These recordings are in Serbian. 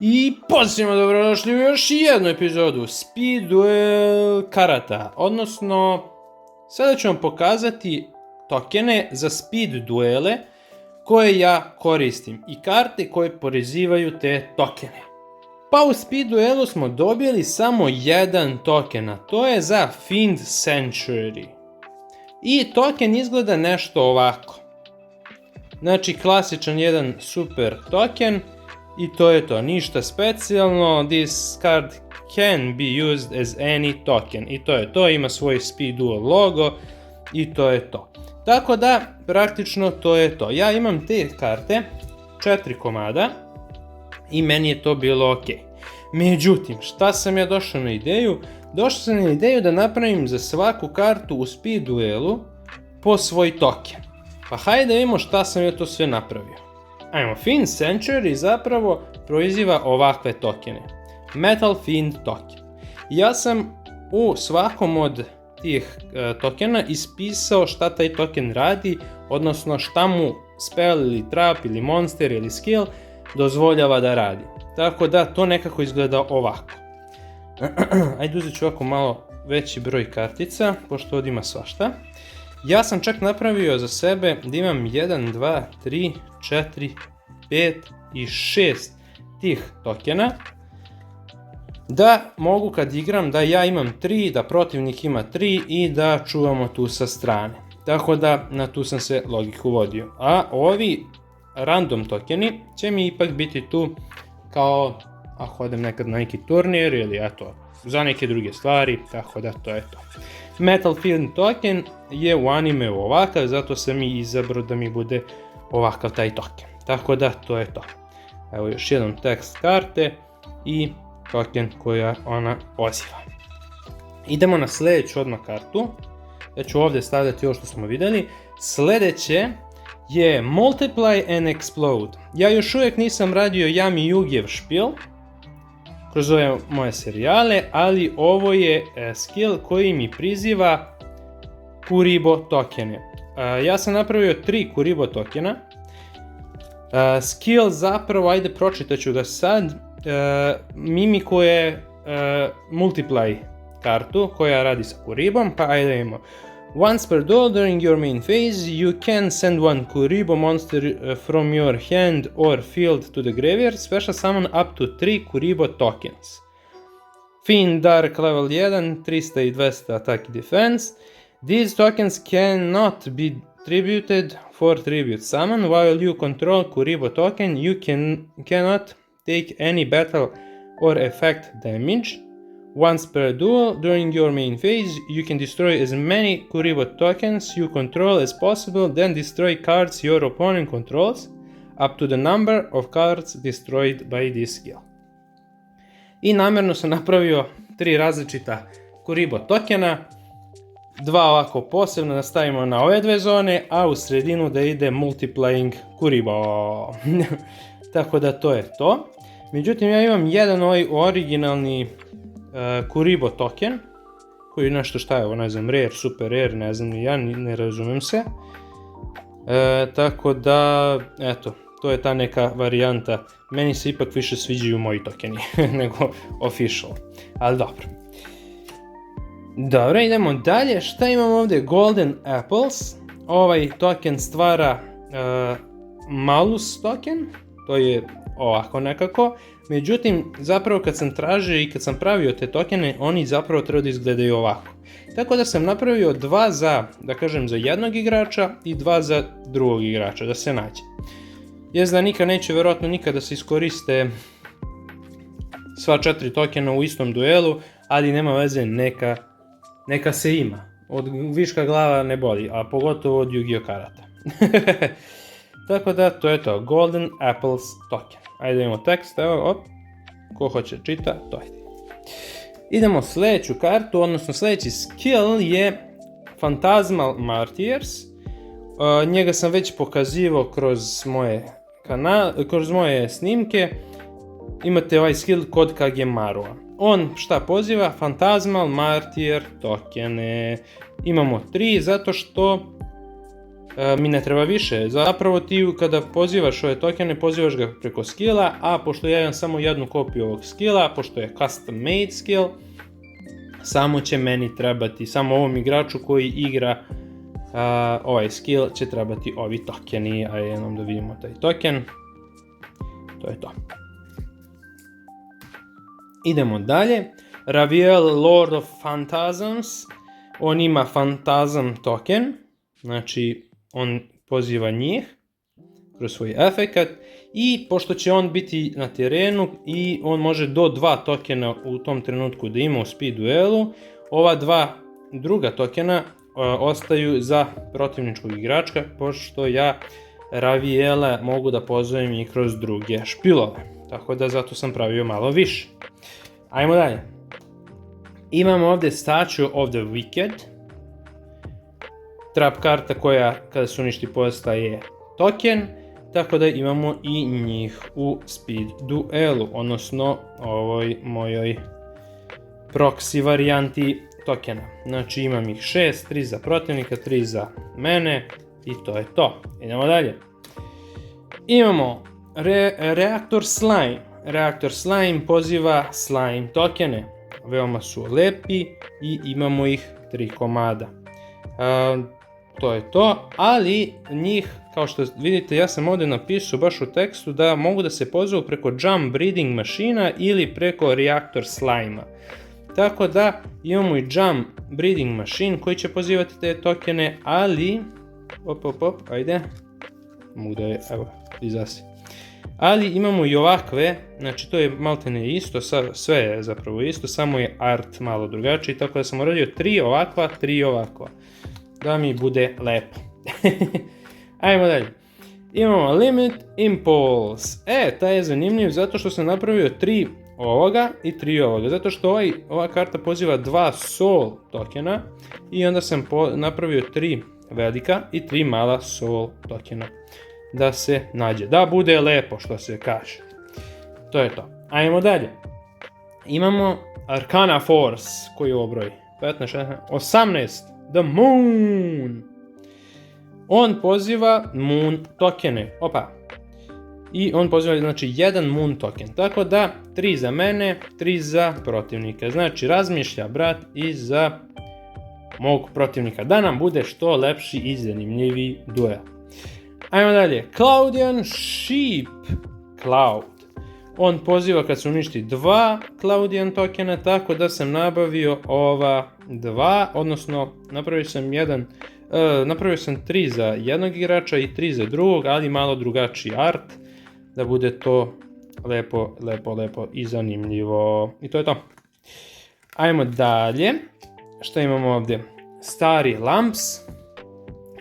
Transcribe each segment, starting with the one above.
I pozitivno dobrodošli u još jednu epizodu Speed Duel karata, odnosno sada ću vam pokazati tokene za speed duele koje ja koristim i karte koje porizivaju te tokene. Pa u speed duelu smo dobili samo jedan token, a to je za Fiend Sanctuary. I token izgleda nešto ovako. Znači klasičan jedan super token. I to je to, ništa specijalno, this card can be used as any token. I to je to, ima svoj Speed Duel logo i to je to. Tako da, praktično to je to. Ja imam te karte, 4 komada i meni je to bilo ok. Međutim, šta sam ja došao na ideju? Došao sam na ideju da napravim za svaku kartu u Speed Duelu po svoj token. Pa hajde da vidimo šta sam ja to sve napravio. Ajmo, Fiend Sanctuary zapravo proiziva ovakve tokene. Metal Fiend token. Ja sam u svakom od tih tokena ispisao šta taj token radi, odnosno šta mu spell ili trap ili monster ili skill dozvoljava da radi. Tako da to nekako izgleda ovako. Ajde uzet ću ovako malo veći broj kartica, pošto ovdje ima svašta. Ja sam čak napravio za sebe da imam 1, 2, 3, 4, 5 i 6 tih tokena. Da mogu kad igram da ja imam 3, da protivnik ima 3 i da čuvamo tu sa strane. Tako da na tu sam se logiku vodio. A ovi random tokeni će mi ipak biti tu kao ako odem nekad na neki turnir ili eto za neke druge stvari, tako da to je to. Metal Fiend token je u animeu ovakav, zato sam i izabrao da mi bude ovakav taj token. Tako da to je to. Evo još jedan tekst karte i token koja ona poziva. Idemo na sljedeću odmah kartu. Ja ću ovdje stavljati ovo što smo vidjeli. Sljedeće je Multiply and Explode. Ja još uvijek nisam radio Yami Yugijev špil kroz ove moje serijale, ali ovo je skill koji mi priziva Kuribo tokene. Ja sam napravio 3 Kuribo tokena. Skill zapravo, ajde pročitat ću ga sad, mimikuje Multiply kartu koja radi sa Kuribom, pa ajde imamo. Once per duel during your main phase, you can send one Kuribo monster from your hand or field to the graveyard, special summon up to 3 Kuribo tokens. Fiend Dark level 1, 300 i 200 attack i defense. These tokens cannot be tributed for tribute summon. While you control Kuribo token, you cannot take any battle or effect damage. Once per duel, during your main phase, you can destroy as many Kuribo tokens you control as possible, then destroy cards your opponent controls, up to the number of cards destroyed by this skill. I namjerno sam napravio 3 različita Kuribo tokena, 2 ovako posebno da stavimo na ove dve zone, a u sredinu da ide Multiplying Kuribo. Tako da to je to. Međutim, ja imam jedan ovaj originalni Kuribo token, koji je nešto šta je ovo, ne znam, rare, super rare, ne znam ni ja, ne razumem se. Tako da, eto, to je ta neka varijanta. Meni se ipak više sviđaju moji tokeni nego official, ali dobro. Dobro, idemo dalje. Šta imamo ovdje? Golden Apples. Ovaj token stvara Malus token, to je ovako nekako. Međutim, zapravo kad sam tražio i kad sam pravio te tokene, oni zapravo treba da izgledaju ovako. Tako da sam napravio 2 za, da kažem, za jednog igrača i 2 za drugog igrača, da se nađe. Jest da neće vjerojatno nikada da se iskoriste sva 4 tokena u istom duelu, ali nema veze, neka se ima. Od viška glava ne boli, a pogotovo od Yu-Gi-Oh karata. Tako da to je to, Golden Apples token. Ajde imamo tekst, evo, op, ko hoće čita, to je. Idemo sljedeću kartu, odnosno sljedeći skill je Phantasmal Martyrs. Njega sam već pokazivao kroz moje snimke. Imate ovaj skill kod Kagemarua. On šta poziva? Phantasmal Martyr tokene. Imamo 3 zato što mi ne treba više. Zapravo ti kada pozivaš ove tokene, pozivaš ga preko skilla, a pošto ja imam samo jednu kopiju ovog skilla, pošto je custom made skill, samo će meni trebati, samo ovom igraču koji igra ovaj skill će trebati ovi tokeni. A jednom da vidimo taj token. To je to. Idemo dalje. Raviel Lord of Phantasms. On ima Phantasm token. Znači on poziva njih kroz svoj efekat. I pošto će on biti na terenu i on može do 2 tokena u tom trenutku da ima u speed duelu, ova 2 druga tokena ostaju za protivničkog igrača, pošto ja Raviela mogu da pozovem i kroz druge špilove. Tako da zato sam pravio malo više. Ajmo dalje. Imamo ovdje Statue of the Wicked. Trap karta koja kada se uništi postaje token. Tako da imamo i njih u speed duelu, odnosno ovoj mojoj proxy varijanti tokena. Znači imam ih 6, 3 za protivnika, 3 za mene i to je to. Idemo dalje. Imamo Reaktor Slime. Reaktor Slime poziva slime tokene. Veoma su lepi i imamo ih 3 komada. To je to, ali njih, kao što vidite, ja sam ovdje napisao baš u tekstu da mogu da se pozovu preko Jump Breeding mašina ili preko Reaktor Slime-a. Tako da imamo i Jump Breeding Machine koji će pozivati te tokene, ali ajde, mogu da je, evo, izasi. Ali imamo i ovakve, znači to je maltene isto, sve je zapravo isto, samo je art malo drugačiji, tako da sam uradio 3 ovakva, 3 ovakva, da mi bude lepo. Ajmo dalje. Imamo Limit Impulse. Taj je zanimljiv zato što sam napravio 3 ovoga i 3 ovoga, zato što ova karta poziva 2 soul tokena i onda sam napravio 3 velika i 3 mala soul tokena da se nađe, da bude lepo što se kaže. To je to. Ajmo dalje. Imamo Arcana Force, koji je ovo broj? 15, 16, 18. The Moon. On poziva Moon tokene. I on poziva znači 1 Moon token. Tako da 3 za mene, 3 za protivnika. Znači razmišlja brat i za mog protivnika. Da nam bude što lepši i zanimljiviji duel. Ajmo dalje. Cloudian Sheep. Cloud. On poziva kad se uništi 2 Cloudian tokena, tako da sam nabavio ova 2, odnosno napravio sam 3 za jednog igrača i 3 za drugog, ali malo drugačiji art, da bude to lepo i zanimljivo. I to je to. Ajmo dalje. Šta imamo ovdje? Stari Lamps.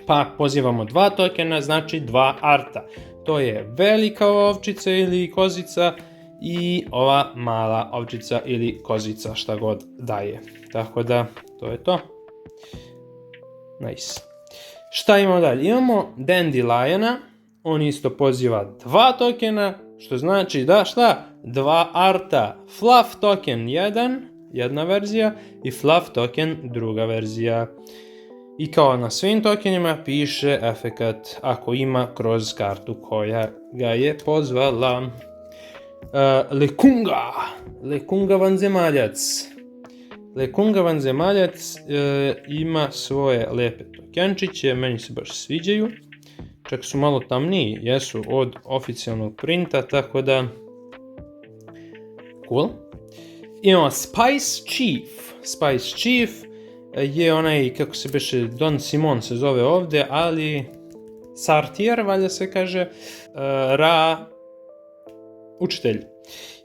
Pa pozivamo 2 tokena, znači 2 arta. To je velika ovčica ili kozica i ova mala ovčica ili kozica, šta god daje. Tako da, to je to. Nice. Šta imamo dalje? Imamo Dandeliona. On isto poziva 2 tokena, što znači da šta? 2 arta. Fluff token 1, jedna verzija, i Fluff token druga verzija. I kao na svim tokenima piše efekat ako ima kroz kartu koja ga je pozvala. Lekunga. Lekunga vanzemaljac. Lekunga vanzemaljac ima svoje lepe tokenčiće, meni se baš sviđaju. Čak su malo tamniji, jesu od oficijalnog printa, tako da cool. Imamo Spice Chief. Spice Chief je onaj, kako se beše, Don Simon se zove ovdje, ali Sartier, valjda se kaže, učitelj.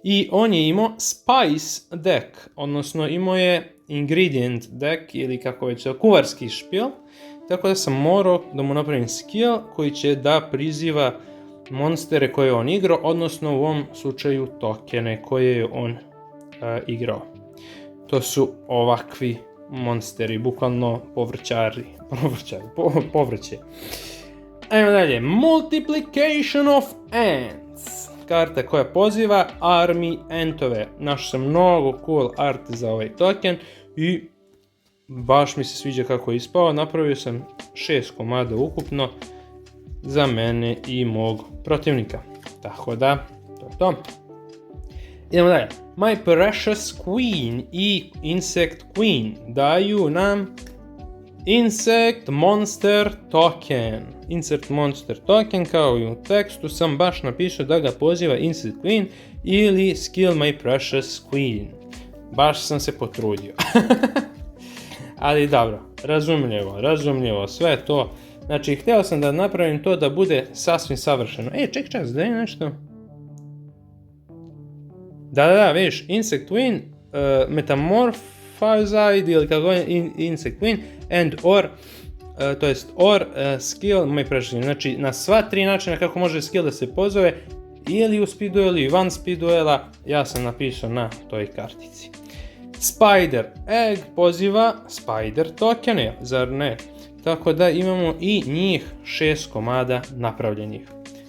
I on je imao Spice deck, odnosno imao je Ingredient deck, ili kako već, kuvarski špil, tako da sam morao da mu napravim skill koji će da priziva monstere koje on igrao, odnosno u ovom slučaju tokene koje je on igrao. To su ovakvi monsteri, bukvalno povrće. Ajmo dalje. Multiplication of Ants. Karta koja poziva Army Antove. Našao sam mnogo cool art za ovaj token i baš mi se sviđa kako je ispao. Napravio sam 6 komada ukupno za mene i mog protivnika. Tako da, to je to. Idemo dalje. My Precious Queen i Insect Queen daju nam Insect Monster Token. Insect Monster Token, kao i u tekstu sam baš napisao da ga poziva Insect Queen ili Skill My Precious Queen. Baš sam se potrudio. Ali dobro, razumljivo, sve to. Znači, htio sam da napravim to da bude sasvim savršeno. Ček, daj nešto. Da, vidiš, Insect Queen, Metamorphoside ili kako je Insect Queen, or Skill My Precious. Znači, na sva 3 načina kako može skill da se pozove, ili u speed duelu ili van speed duela, ja sam napisao na toj kartici. Spider Egg poziva Spider tokene, zar ne? Tako da imamo i njih 6 komada napravljenih.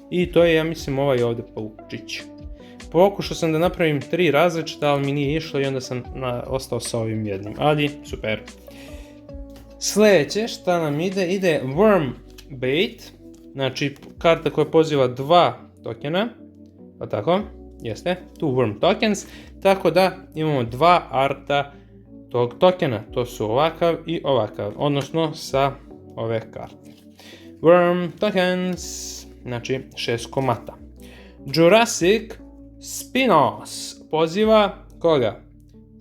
I to je, ja mislim, ovaj ovdje paukčić. Pokušao sam da napravim 3 različita, ali mi nije išlo i onda sam ostao sa ovim jednim. Ali, super. Sljedeće šta nam ide Worm Bait. Znači, karta koja poziva 2 tokena. Pa tako, jeste, 2 Worm Tokens. Tako da imamo 2 arta tog tokena. To su ovakav i ovakav. Odnosno sa ove karte. Worm Tokens. Znači, 6 komata. Jurassic Spinos poziva koga?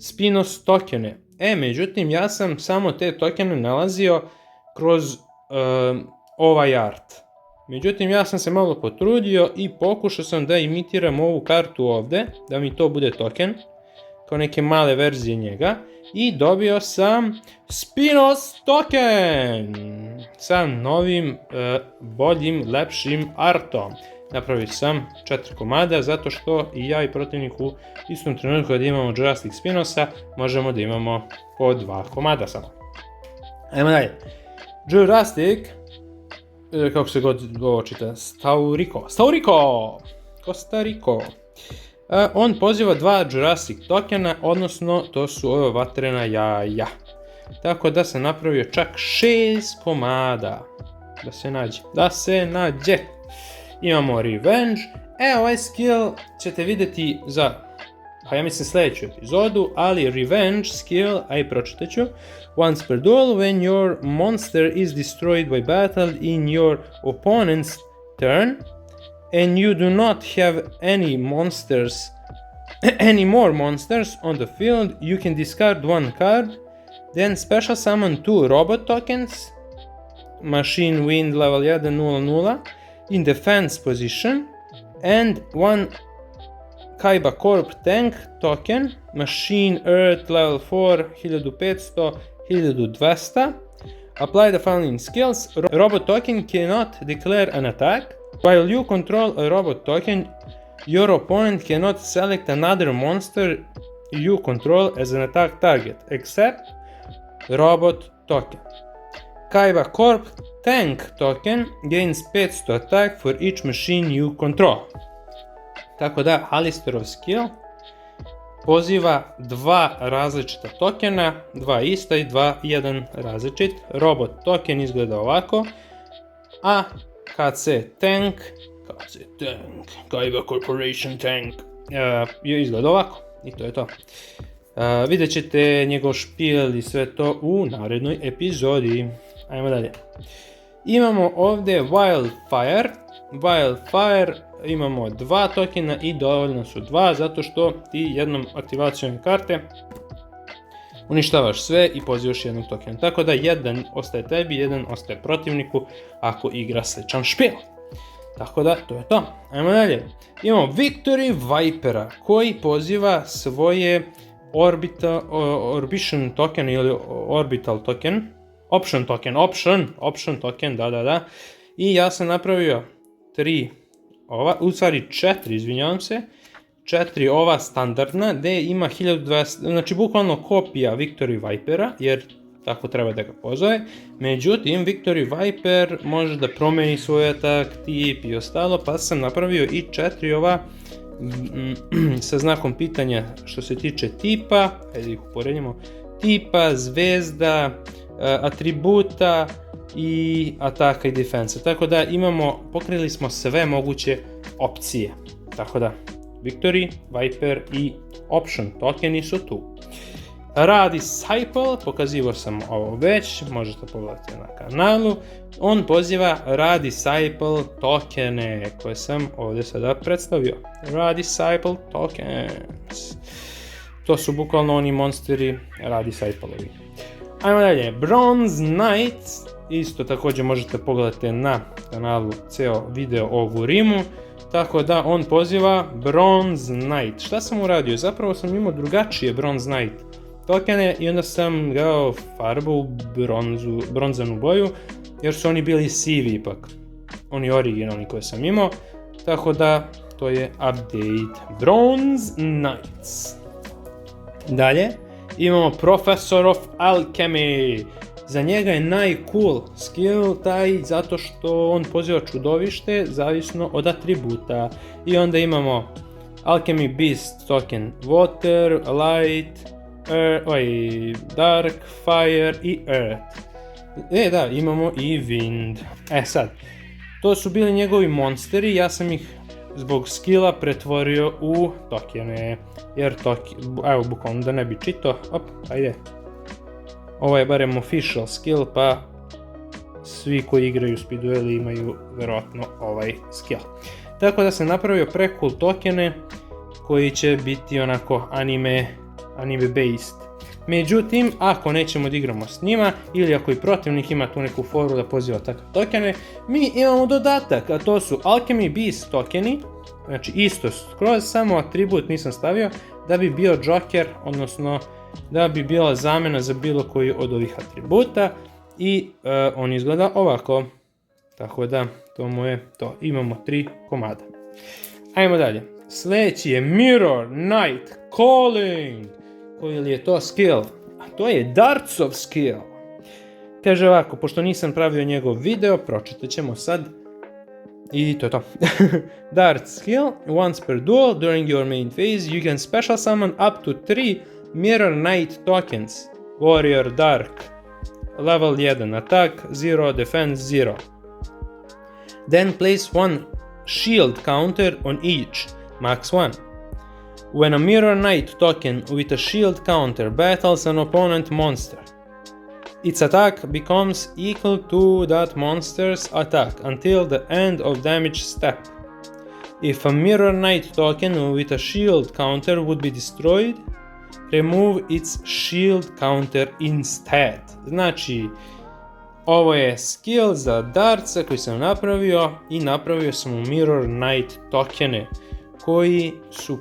Spinos tokene. Međutim, ja sam samo te tokene nalazio kroz ovaj art. Međutim, ja sam se malo potrudio i pokušao sam da imitiram ovu kartu ovdje, da mi to bude token, kao neke male verzije njega. I dobio sam Spinos token sa novim, boljim, lepšim artom. Napravio sam 4 komada zato što i ja i protivnik u istom trenutku kad imamo Jurassic Spinosa možemo da imamo po 2 komada samo. Ajmo dalje. Jurassic, kako se god ovo čita, Costa Rico. On poziva 2 Jurassic tokena, odnosno to su ova vatrena jaja. Tako da sam napravio čak 6 komada. Da se nađe. Imamo Revenge. Ovaj skill ćete vidjeti za, ja mislim, sljedeću epizodu, ali Revenge skill, pročitat ću. Once per duel, when your monster is destroyed by battle in your opponent's turn, and you do not have any more monsters on the field, you can discard 1 card, then special summon 2 robot tokens, Machine Wind level 1/0/0, in defense position, and 1 Kaiba Corp tank token, Machine Earth level 4, 1500, 1200. Apply the following skills. Robot token cannot declare an attack. While you control a robot token, your opponent cannot select another monster you control as an attack target, except robot token. Kaiba Corp tank token gains 500 attack for each machine you control. Tako da, Alisterov skill poziva 2 različita tokena, 2 ista i 1 različit. Robot token izgleda ovako, a KC tank, Kaiba Corporation tank, izgleda ovako. I to je to. Vidjet ćete njegov špil i sve to u narednoj epizodi. Ajmo dalje. Imamo ovdje Wildfire. Wildfire imamo 2 tokena i dovoljno su 2 zato što ti jednom aktivacijom karte uništavaš sve i pozivaš jednog tokena. Tako da jedan ostaje tebi, jedan ostaje protivniku ako igra sličan špil. Tako da, to je to. Ajmo dalje. Imamo Victory Vipera koji poziva svoje Orbition token ili Orbital token. Option token, da. I ja sam napravio 4, izvinjavam se. 4 ova standardna, gdje ima 1200, znači bukvalno kopija Victory Vipera, jer tako treba da ga pozove. Međutim, Victory Viper može da promeni svoj atak, tip i ostalo, pa sam napravio i 4 ova sa znakom pitanja što se tiče tipa. Ajde ih uporedimo. tipa, zvezda, atributa i ataka i defensa. Tako da pokrili smo sve moguće opcije. Tako da Victory, Viper i Option tokeni su tu. Radisciple, pokazivao sam ovo već, možete pogledati na kanalu. On poziva Radisciple tokene koje sam ovdje sada predstavio. Radisciple tokens. To su bukvalno oni monsteri Radisciple-ovi. Ajmo dalje, Bronze Knight, isto također možete pogledati na kanalu ceo video o Gurimu. Tako da on poziva Bronze Knight. Šta sam uradio? Zapravo sam imao drugačije Bronze Knight tokene i onda sam ga farbao u bronzanu boju, jer su oni bili sivi ipak. Oni originalni koje sam imao. Tako da to je update Bronze Knights. Dalje imamo Professor of Alchemy. Za njega je najcool skill taj zato što on poziva čudovište zavisno od atributa. I onda imamo Alchemy Beast token Water, Light, Dark, Fire i Earth. Da, imamo i Wind. Sad, to su bili njegovi monsteri, ja sam ih zbog skilla pretvorio u tokene. Jer evo bukvalno da ne bi čitao, ajde. Ovo je barem official skill, pa svi koji igraju Speed Duel imaju verovatno ovaj skill. Tako da sam napravio precool tokene koji će biti onako anime based. Međutim, ako nećemo da igramo s njima ili ako i protivnik ima tu neku foru da poziva takve tokene, mi imamo dodatak, a to su Alchemy Beast tokeni, znači isto skroz, samo atribut nisam stavio, da bi bio Joker, odnosno da bi bila zamena za bilo koji od ovih atributa i on izgleda ovako. Tako da to mu je to. Imamo 3 komada. Ajmo dalje. Sljedeći je Mirror Knight Calling. Koji je to skill? A to je Dartsov skill. Kaže ovako, pošto nisam pravio njegov video, pročitat ćemo sad. I to je to. Dart skill. Once per duel during your main phase you can special summon up to 3 Mirror Knight tokens. Warrior Dark. Level 1 attack, 0 defense, 0. Then place one shield counter on each, max 1. When a Mirror Knight token with a shield counter battles an opponent monster, its attack becomes equal to that monster's attack until the end of damage step. If a Mirror Knight token with a shield counter would be destroyed, remove its shield counter instead. Znači, ovo je skill za dartsa koji sam napravio i napravio sam u Mirror Knight tokene koji su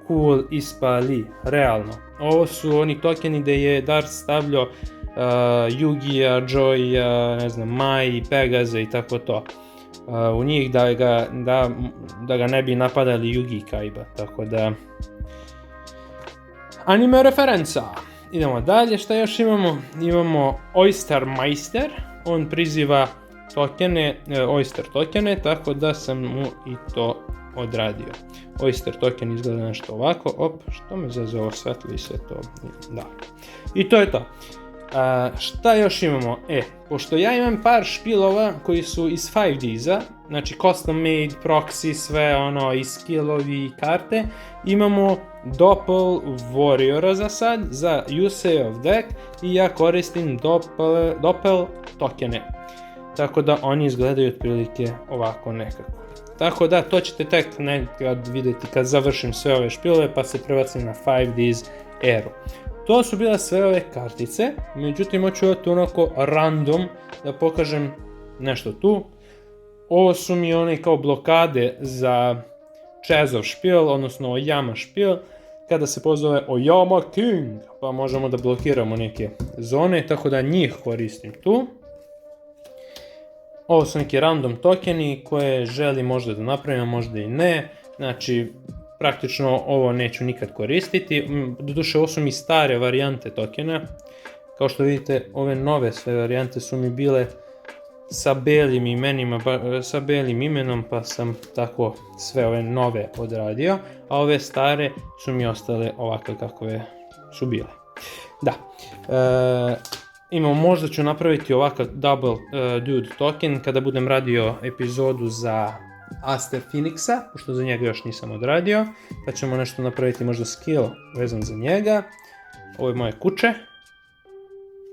cool ispali, realno. Ovo su oni tokeni gde je Dart stavljao Yugija, Joya, ne znam, Mai, Pegaza i tako to. U njih da ga ne bi napadali Yugi i Kaiba, tako da... Anime referenca. Idemo dalje, šta još imamo? Imamo Oyster Meister, on priziva tokene, Oyster tokene, tako da sam mu i to odradio. Oyster token izgleda nešto ovako, što me zazove ovo svetlo i sve to, da. I to je to. Šta još imamo? Pošto ja imam par špilova koji su iz 5Ds-a, znači custom made, proxy, sve ono, i skillovi i karte, imamo Doppel Warriora za sad, za Yusei of Deck i ja koristim Doppel tokene. Tako da oni izgledaju otprilike ovako nekako. Tako da to ćete tek nekad vidjeti kad završim sve ove špilove pa se prebacim na 5Ds eru. To su bile sve ove kartice, međutim hoću tu onako random da pokažem nešto tu. Ovo su mi one kao blokade za Chazov špil, odnosno Oyama špil, kada se pozove Oyama King, pa možemo da blokiramo neke zone, tako da njih koristim tu. Ovo su neki random tokeni koje želim možda da napravim, možda i ne, znači praktično ovo neću nikad koristiti, doduše ovo su mi stare varijante tokena, kao što vidite ove nove sve varijante su mi bile sa belim imenom pa sam tako sve ove nove odradio, a ove stare su mi ostale ovakve kakve su bile. Da. Možda ću napraviti ovakav double dude token kada budem radio epizodu za Aster Phoenixa, pošto za njega još nisam odradio, pa ćemo nešto napraviti možda skill vezan za njega. Ovo je moje kuće.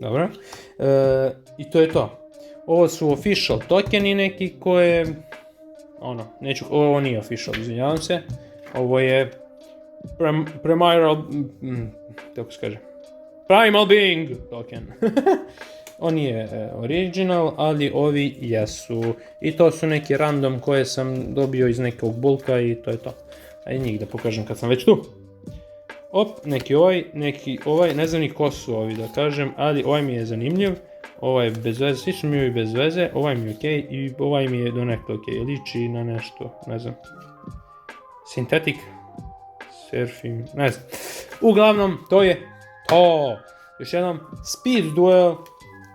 Dobro. I to je to. Ovo su official tokeni neki koje... ovo nije official, izvinjavam se. Ovo je Primal Being token. On je original, ali ovi jesu. I to su neki random koje sam dobio iz nekog bulka i to je to. Ajde njih da pokažem kad sam već tu. Neki ovaj, ne znam ni ko su ovi da kažem, ali ovaj mi je zanimljiv. Ovaj je bez veze, svi su mi bez veze, ovaj mi je okej i ovaj mi je donekle okej. Liči na nešto, ne znam. Synthetic surfing, ne znam. Uglavnom, to je to. Još jednom, Speed Duel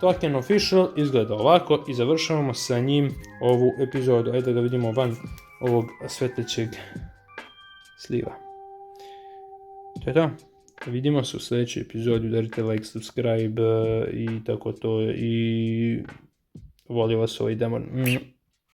token official izgleda ovako i završavamo sa njim ovu epizodu. Ajde da ga vidimo van ovog svetlećeg sliva. To je to. Vidimo se u sljedećoj epizodi, udarite like, subscribe i tako to i voli vas ovaj demon.